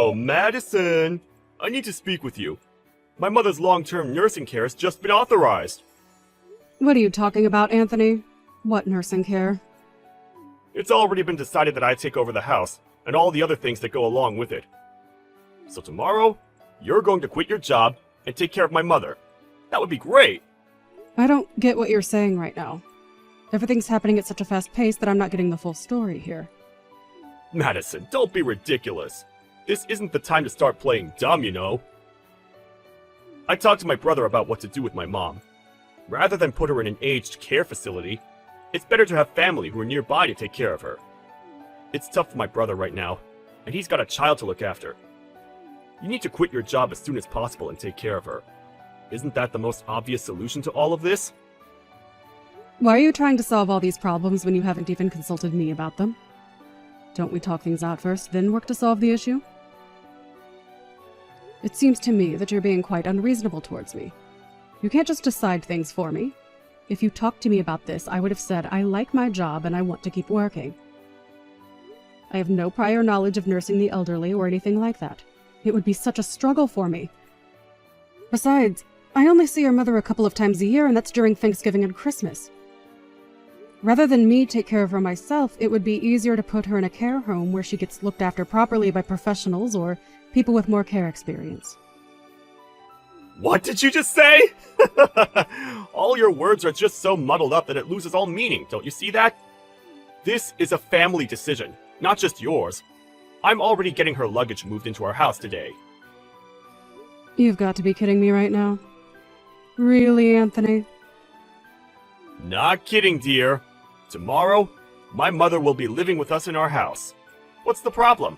Oh, Madison! I need to speak with you. My mother's long-term nursing care has just been authorized. What are you talking about, Anthony? What nursing care? It's already been decided that I take over the house, and all the other things that go along with it. So tomorrow, you're going to quit your job and take care of my mother. That would be great! I don't get what you're saying right now. Everything's happening at such a fast pace that I'm not getting the full story here. Madison, don't be ridiculous. This isn't the time to start playing dumb, you know. I talked to my brother about what to do with my mom. Rather than put her in an aged care facility, it's better to have family who are nearby to take care of her. It's tough for my brother right now, and he's got a child to look after. You need to quit your job as soon as possible and take care of her. Isn't that the most obvious solution to all of this? Why are you trying to solve all these problems when you haven't even consulted me about them? Don't we talk things out first, then work to solve the issue? It seems to me that you're being quite unreasonable towards me. You can't just decide things for me. If you talked to me about this, I would have said, I like my job and I want to keep working. I have no prior knowledge of nursing the elderly or anything like that. It would be such a struggle for me. Besides, I only see your mother a couple of times a year, and that's during Thanksgiving and Christmas. Rather than me take care of her myself, it would be easier to put her in a care home where she gets looked after properly by professionals or people with more care experience. What did you just say? All your words are just so muddled up that it loses all meaning, don't you see that? This is a family decision, not just yours. I'm already getting her luggage moved into our house today. You've got to be kidding me right now. Really, Anthony? Not kidding, dear. Tomorrow, my mother will be living with us in our house. What's the problem?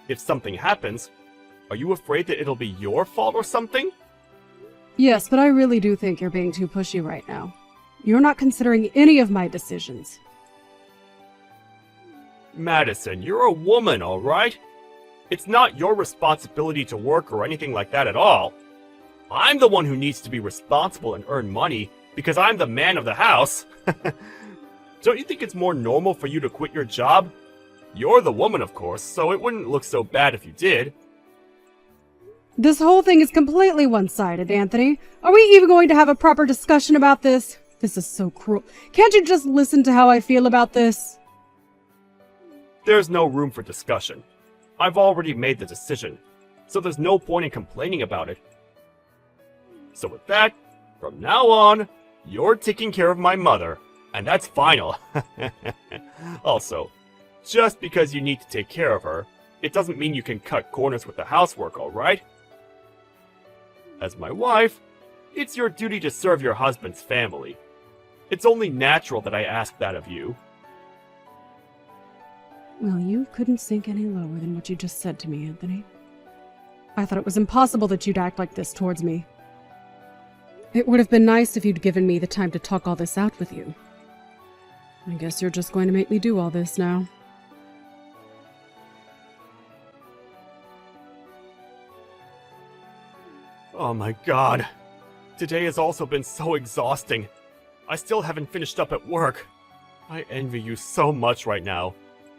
If something happens, are you afraid that it'll be your fault or something? Yes, but I really do think you're being too pushy right now. You're not considering any of my decisions. Madison, you're a woman, all right? It's not your responsibility to work or anything like that at all. I'm the one who needs to be responsible and earn money because I'm the man of the house. Don't you think it's more normal for you to quit your job? You're the woman, of course, so it wouldn't look so bad if you did. This whole thing is completely one-sided, Anthony. Are we even going to have a proper discussion about this? This is so cruel. Can't you just listen to how I feel about this? There's no room for discussion. I've already made the decision, so there's no point in complaining about it. So with that, from now on, you're taking care of my mother, and that's final. Also, just because you need to take care of her, it doesn't mean you can cut corners with the housework, alright? As my wife, it's your duty to serve your husband's family. It's only natural that I ask that of you. Well, you couldn't sink any lower than what you just said to me, Anthony. I thought it was impossible that you'd act like this towards me. It would have been nice if you'd given me the time to talk all this out with you. I guess you're just going to make me do all this now. Oh my god. Today has also been so exhausting. I still haven't finished up at work. I envy you so much right now.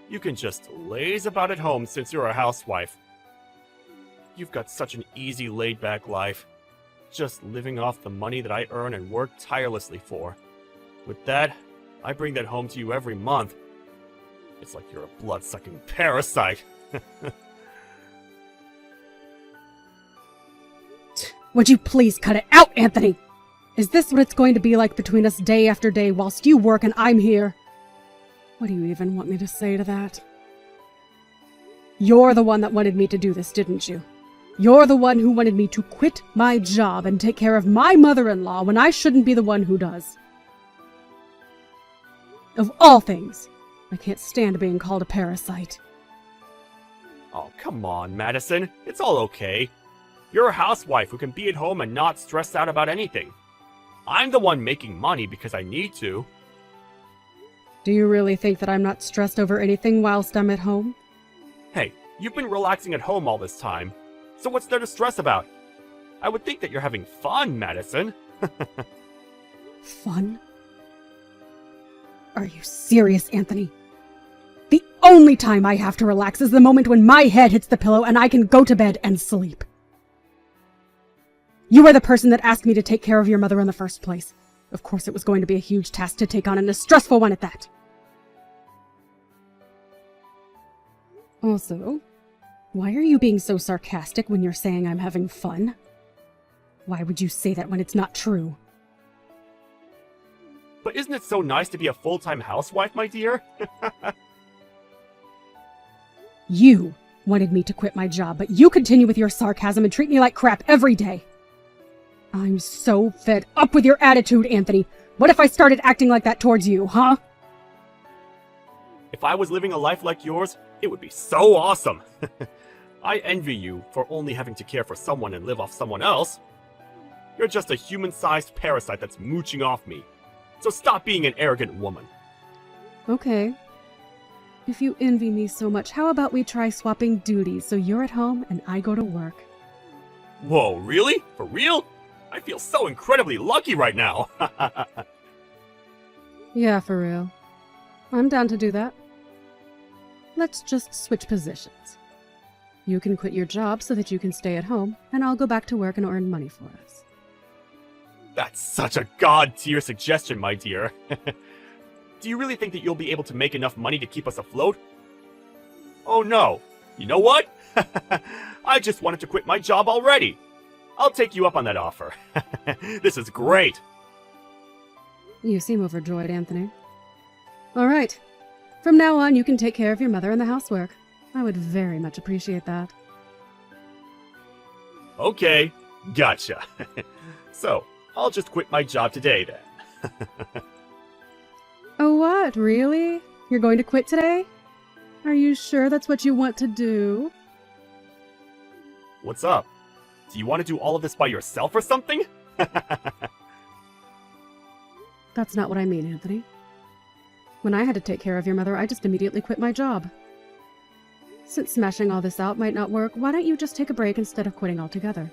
You can just laze about at home since you're a housewife. You've got such an easy, laid-back life. Just living off the money that I earn and work tirelessly for. With that, I bring that home to you every month. It's like you're a blood-sucking parasite. Would you please cut it out, Anthony? Is this what it's going to be like between us day after day whilst you work and I'm here? What do you even want me to say to that? You're the one that wanted me to do this, didn't you? You're the one who wanted me to quit my job and take care of my mother-in-law when I shouldn't be the one who does. Of all things, I can't stand being called a parasite. Oh, come on, Madison. It's all okay. You're a housewife who can be at home and not stress out about anything. I'm the one making money because I need to. Do you really think that I'm not stressed over anything whilst I'm at home? Hey, you've been relaxing at home all this time, so what's there to stress about? I would think that you're having fun, Madison. Fun? Are you serious, Anthony? The only time I have to relax is the moment when my head hits the pillow and I can go to bed and sleep. You are the person that asked me to take care of your mother in the first place. Of course it was going to be a huge task to take on and a stressful one at that. Also, why are you being so sarcastic when you're saying I'm having fun? Why would you say that when it's not true? But isn't it so nice to be a full-time housewife, my dear? You wanted me to quit my job, but you continue with your sarcasm and treat me like crap every day. I'm so fed up with your attitude, Anthony. What if I started acting like that towards you, huh? If I was living a life like yours, it would be so awesome. I envy you for only having to care for someone and live off someone else. You're just a human-sized parasite that's mooching off me. So stop being an arrogant woman. Okay. If you envy me so much, how about we try swapping duties so you're at home and I go to work? Whoa, really? For real? I feel so incredibly lucky right now. Yeah, for real. I'm down to do that. Let's just switch positions. You can quit your job so that you can stay at home, and I'll go back to work and earn money for us. That's such a god-tier suggestion, my dear. Do you really think that you'll be able to make enough money to keep us afloat? Oh no. You know what? I just wanted to quit my job already. I'll take you up on that offer. This is great. You seem overjoyed, Anthony. All right. From now on, you can take care of your mother and the housework. I would very much appreciate that. Okay, gotcha. So, I'll just quit my job today then. Oh, what? Really? You're going to quit today? Are you sure that's what you want to do? What's up? Do you want to do all of this by yourself or something? That's not what I mean, Anthony. When I had to take care of your mother, I just immediately quit my job. Since smashing all this out might not work, why don't you just take a break instead of quitting altogether?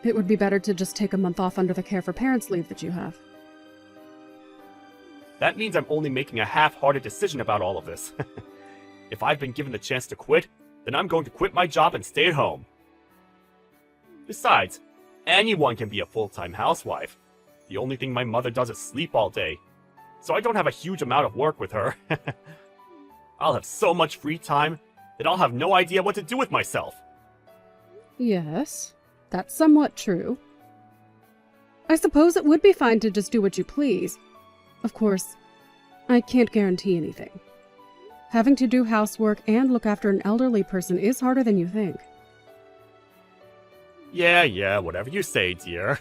It would be better to just take a month off under the care for parents leave that you have. That means I'm only making a half-hearted decision about all of this. If I've been given the chance to quit, then I'm going to quit my job and stay at home. Besides, anyone can be a full-time housewife. The only thing my mother does is sleep all day, so I don't have a huge amount of work with her. I'll have so much free time that I'll have no idea what to do with myself. Yes, that's somewhat true. I suppose it would be fine to just do what you please. Of course, I can't guarantee anything. Having to do housework and look after an elderly person is harder than you think. Yeah, whatever you say, dear.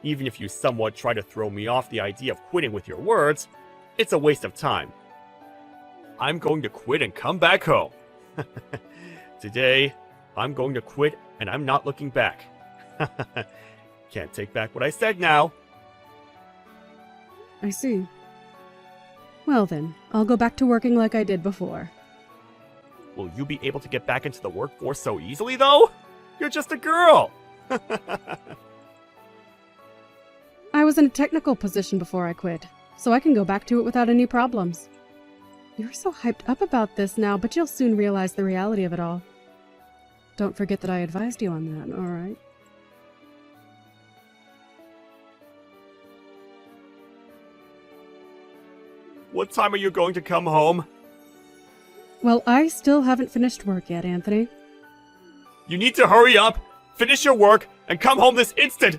Even if you somewhat try to throw me off the idea of quitting with your words, it's a waste of time. I'm going to quit and come back home. Today, I'm going to quit and I'm not looking back. Can't take back what I said now. I see. Well then, I'll go back to working like I did before. Will you be able to get back into the workforce so easily, though? You're just a girl! I was in a technical position before I quit, so I can go back to it without any problems. You're so hyped up about this now, but you'll soon realize the reality of it all. Don't forget that I advised you on that, alright? What time are you going to come home? Well, I still haven't finished work yet, Anthony. You need to hurry up, finish your work, and come home this instant!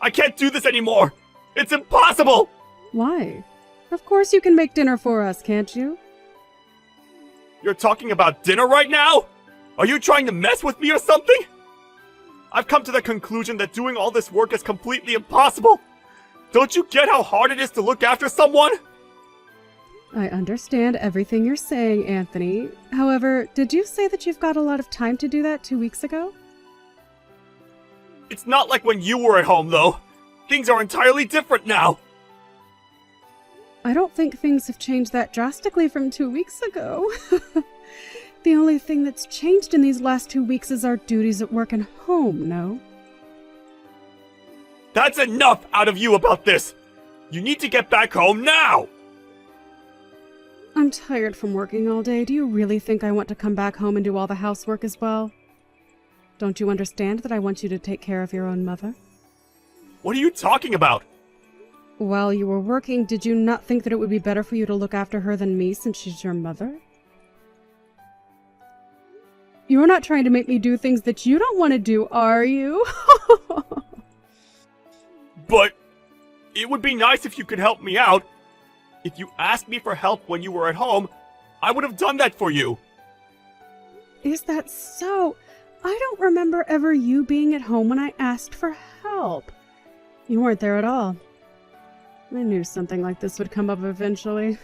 I can't do this anymore! It's impossible! Why? Of course you can make dinner for us, can't you? You're talking about dinner right now? Are you trying to mess with me or something? I've come to the conclusion that doing all this work is completely impossible! Don't you get how hard it is to look after someone? I understand everything you're saying, Anthony. However, did you say that you've got a lot of time to do that 2 weeks ago? It's not like when you were at home, though. Things are entirely different now. I don't think things have changed that drastically from 2 weeks ago. The only thing that's changed in these last 2 weeks is our duties at work and home, no? That's enough out of you about this! You need to get back home now! I'm tired from working all day. Do you really think I want to come back home and do all the housework as well? Don't you understand that I want you to take care of your own mother? What are you talking about? While you were working, did you not think that it would be better for you to look after her than me since she's your mother? You're not trying to make me do things that you don't want to do, are you? But it would be nice if you could help me out. If you asked me for help when you were at home, I would have done that for you. Is that so? I don't remember ever you being at home when I asked for help. You weren't there at all. I knew something like this would come up eventually.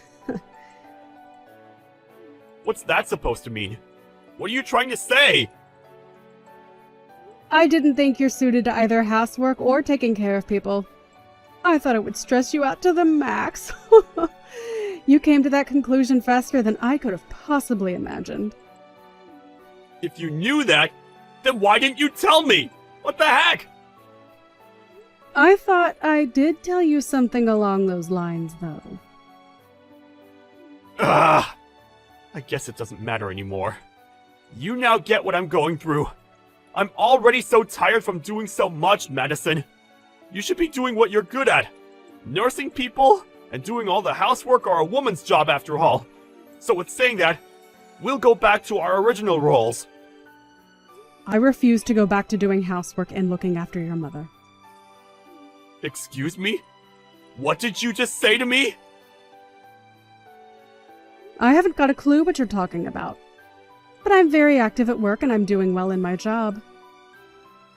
What's that supposed to mean? What are you trying to say? I didn't think you're suited to either housework or taking care of people. I thought it would stress you out to the max. You came to that conclusion faster than I could have possibly imagined. If you knew that, then why didn't you tell me? What the heck? I thought I did tell you something along those lines, though. Ah, I guess it doesn't matter anymore. You now get what I'm going through. I'm already so tired from doing so much, Madison. You should be doing what you're good at. Nursing people and doing all the housework are a woman's job after all. So with saying that, we'll go back to our original roles. I refuse to go back to doing housework and looking after your mother. Excuse me? What did you just say to me? I haven't got a clue what you're talking about. But I'm very active at work and I'm doing well in my job.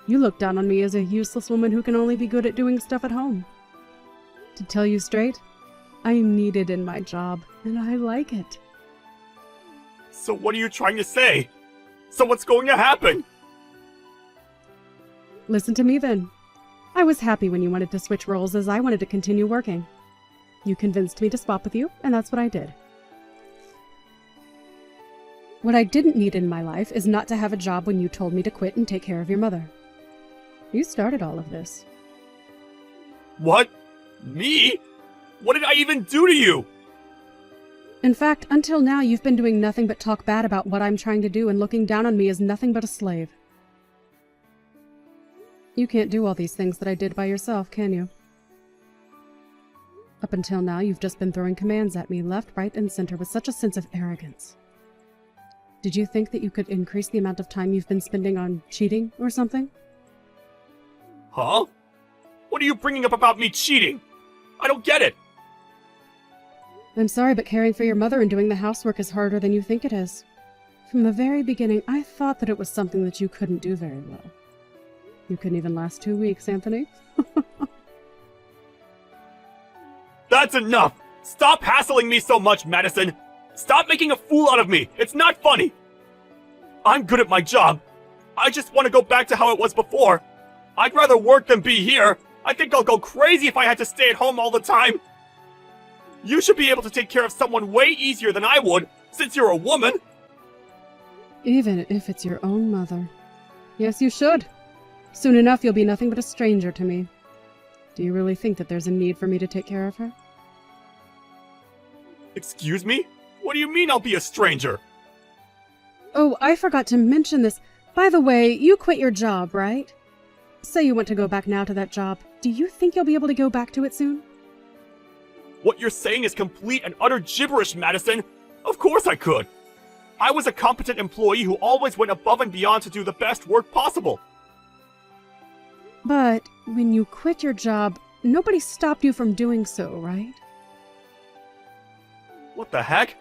You look down on me as a useless woman who can only be good at doing stuff at home. To tell you straight, I'm needed in my job, and I like it. So what are you trying to say? So what's going to happen? Listen to me then. I was happy when you wanted to switch roles as I wanted to continue working. You convinced me to swap with you, and that's what I did. What I didn't need in my life is not to have a job when you told me to quit and take care of your mother. You started all of this. What? Me? What did I even do to you? In fact, until now you've been doing nothing but talk bad about what I'm trying to do and looking down on me as nothing but a slave. You can't do all these things that I did by yourself, can you? Up until now, you've just been throwing commands at me left, right, and center with such a sense of arrogance. Did you think that you could increase the amount of time you've been spending on cheating or something? Huh? What are you bringing up about me cheating? I don't get it. I'm sorry, but caring for your mother and doing the housework is harder than you think it is. From the very beginning, I thought that it was something that you couldn't do very well. You couldn't even last 2 weeks, Anthony. That's enough! Stop hassling me so much, Madison! Stop making a fool out of me! It's not funny! I'm good at my job. I just want to go back to how it was before. I'd rather work than be here. I think I'll go crazy if I had to stay at home all the time. You should be able to take care of someone way easier than I would, since you're a woman. Even if it's your own mother. Yes, you should. Soon enough, you'll be nothing but a stranger to me. Do you really think that there's a need for me to take care of her? Excuse me? What do you mean I'll be a stranger? Oh, I forgot to mention this. By the way, you quit your job, right? Say you want to go back now to that job. Do you think you'll be able to go back to it soon? What you're saying is complete and utter gibberish, Madison. Of course I could. I was a competent employee who always went above and beyond to do the best work possible. But when you quit your job, nobody stopped you from doing so, right? What the heck?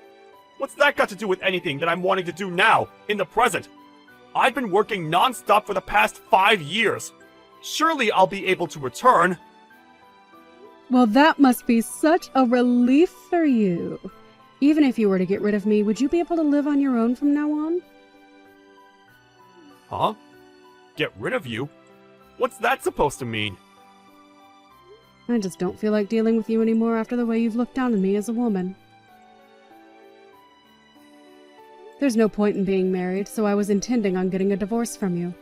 What's that got to do with anything that I'm wanting to do now, in the present? I've been working non-stop for the past 5 years. Surely I'll be able to return. Well, that must be such a relief for you. Even if you were to get rid of me, would you be able to live on your own from now on? Huh? Get rid of you? What's that supposed to mean? I just don't feel like dealing with you anymore after the way you've looked down on me as a woman. There's no point in being married, so I was intending on getting a divorce from you.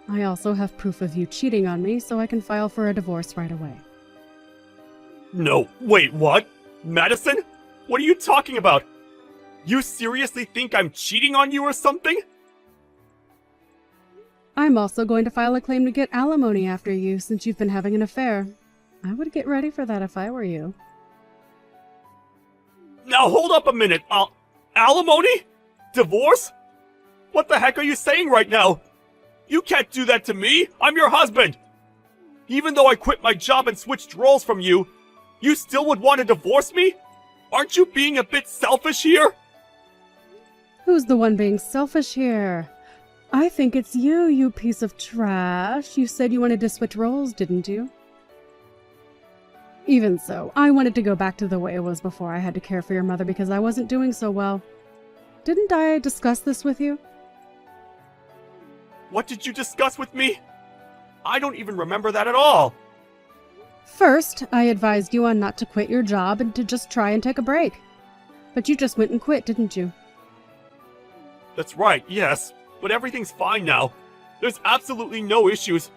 I also have proof of you cheating on me, so I can file for a divorce right away. No, wait, what? Madison? What are you talking about? You seriously think I'm cheating on you or something? I'm also going to file a claim to get alimony after you since you've been having an affair. I would get ready for that if I were you. Now hold up a minute. Alimony? Divorce? What the heck are you saying right now? You can't do that to me. I'm your husband. Even though I quit my job and switched roles from you, you still would want to divorce me? Aren't you being a bit selfish here? Who's the one being selfish here? I think it's you, you piece of trash. You said you wanted to switch roles, didn't you? Even so, I wanted to go back to the way it was before I had to care for your mother because I wasn't doing so well. Didn't I discuss this with you? What did you discuss with me? I don't even remember that at all. First, I advised you on not to quit your job and to just try and take a break. But you just went and quit, didn't you? That's right, yes. But everything's fine now. There's absolutely no issues.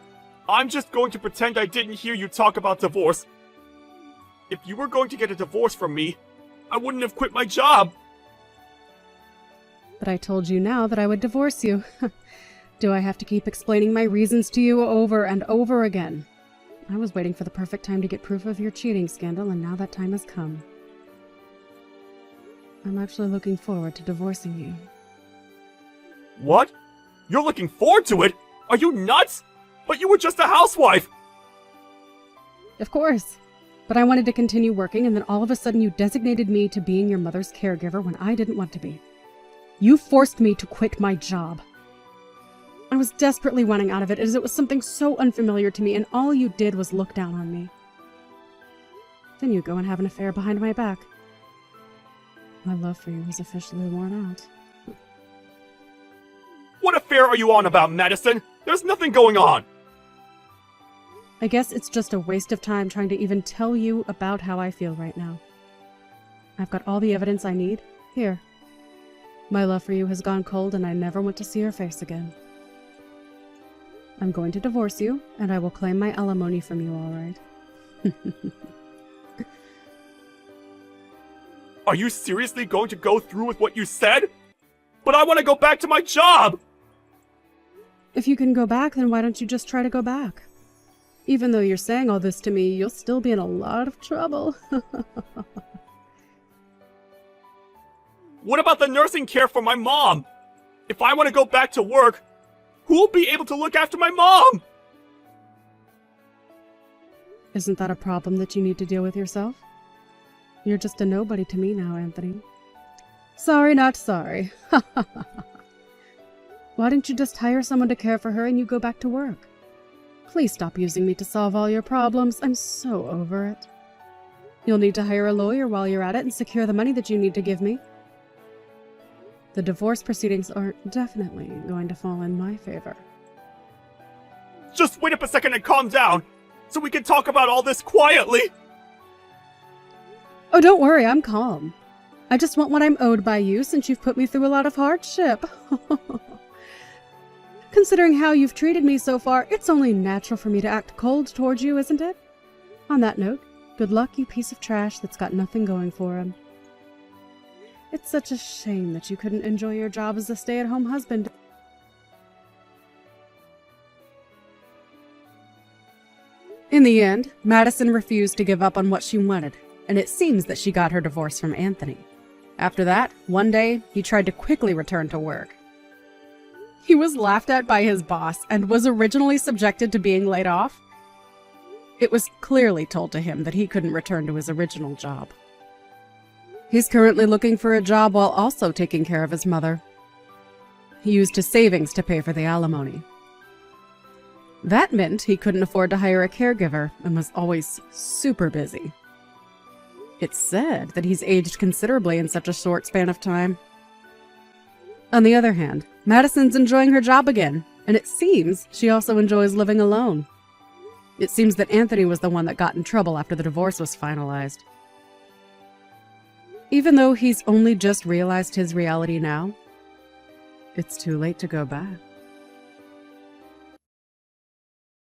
I'm just going to pretend I didn't hear you talk about divorce. If you were going to get a divorce from me, I wouldn't have quit my job. But I told you now that I would divorce you. Do I have to keep explaining my reasons to you over and over again? I was waiting for the perfect time to get proof of your cheating scandal, and now that time has come. I'm actually looking forward to divorcing you. What? You're looking forward to it? Are you nuts? But you were just a housewife! Of course. But I wanted to continue working, and then all of a sudden you designated me to being your mother's caregiver when I didn't want to be. You forced me to quit my job. I was desperately wanting out of it, as it was something so unfamiliar to me, and all you did was look down on me. Then you go and have an affair behind my back. My love for you is officially worn out. What affair are you on about, Madison? There's nothing going on! I guess it's just a waste of time trying to even tell you about how I feel right now. I've got all the evidence I need. Here. My love for you has gone cold, and I never want to see your face again. I'm going to divorce you, and I will claim my alimony from you, all right? Are you seriously going to go through with what you said? But I want to go back to my job! If you can go back, then why don't you just try to go back? Even though you're saying all this to me, you'll still be in a lot of trouble. What about the nursing care for my mom? If I want to go back to work, who will be able to look after my mom? Isn't that a problem that you need to deal with yourself? You're just a nobody to me now, Anthony. Sorry, not sorry. Why don't you just hire someone to care for her and you go back to work? Please stop using me to solve all your problems. I'm so over it. You'll need to hire a lawyer while you're at it and secure the money that you need to give me. The divorce proceedings are definitely going to fall in my favor. Just wait up a second and calm down, so we can talk about all this quietly! Oh, don't worry, I'm calm. I just want what I'm owed by you since you've put me through a lot of hardship. Considering how you've treated me so far, it's only natural for me to act cold towards you, isn't it? On that note, good luck, you piece of trash that's got nothing going for him. It's such a shame that you couldn't enjoy your job as a stay-at-home husband. In the end, Madison refused to give up on what she wanted, and it seems that she got her divorce from Anthony. After that, one day, he tried to quickly return to work. He was laughed at by his boss and was originally subjected to being laid off. It was clearly told to him that he couldn't return to his original job. He's currently looking for a job while also taking care of his mother. He used his savings to pay for the alimony. That meant he couldn't afford to hire a caregiver and was always super busy. It's said that he's aged considerably in such a short span of time. On the other hand, Madison's enjoying her job again, and it seems she also enjoys living alone. It seems that Anthony was the one that got in trouble after the divorce was finalized. Even though he's only just realized his reality now, it's too late to go back.